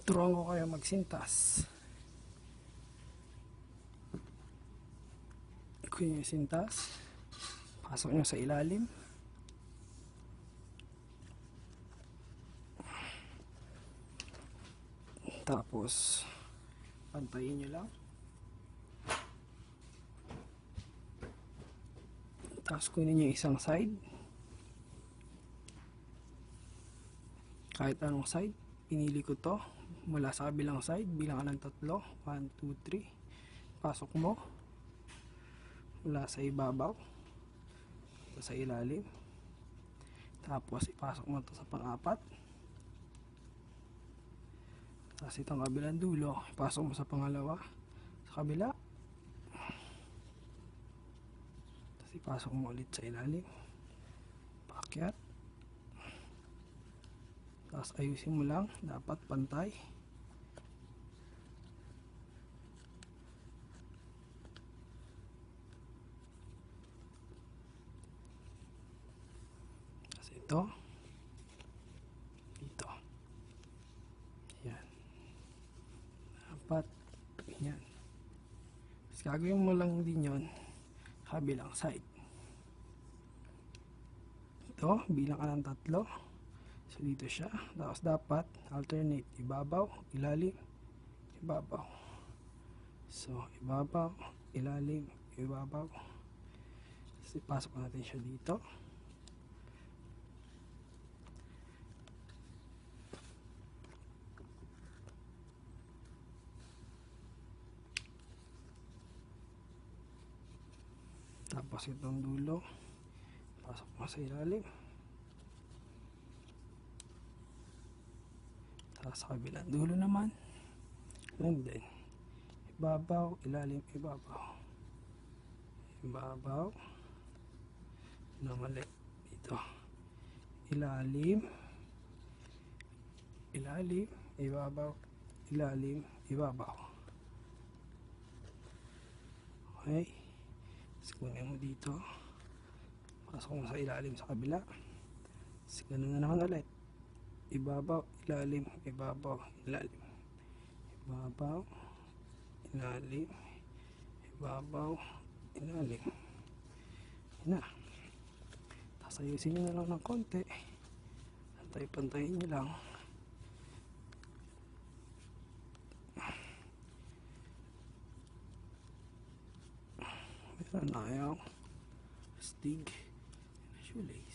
Turuan ko kayo magsintas. Ikunin yung sintas. Pasok nyo sa ilalim. Tapos, pantayin nyo lang. Tapos kunin nyo yung isang side. Kahit anong side. Pinili ko to. Mula sa kabilang side. Bilang ka ng 3. 1, 2, 3. Pasok mo. Mula sa ibabaw. Ito sa ilalim. Tapos ipasok mo to sa pang-4. Tapos itong kabilang dulo, ipasok mo sa pangalawa, sa kabila. Tapos ipasok mo ulit sa ilalim. Paakyat. Tapos ayusin mo lang, dapat pantay. Tapos ito. Dito. Yan. Dapat ganyan. Tapos gagawin mo lang din yun kabilang side. Ito, bilang ka ng 3. So dito siya. Tapos dapat alternate. Ibabaw, ilalim, ibabaw. So ibabaw, ilalim, ibabaw. Tapos ipasok natin siya dito. Tapos itong dulo, pasok mo sa ilalim. Tapos sa kabilang dulo naman, and then ibabaw, ilalim, ibabaw. Ibabaw. Mali. Dito. Ilalim. Ilalim, ibabaw. Ilalim, ibabaw. Okay. Kunin mo dito, pasok mo sa ilalim sa kabila. Ganun na naman ulit. Ibabaw, ilalim, ibabaw, ilalim. Ibabaw, ilalim, ibabaw, ilalim. Yun na. Tapos ayusin nyo na lang ng konti. Pantay-pantayin nyo lang. Meron na ayaw. Stig. Shoelace.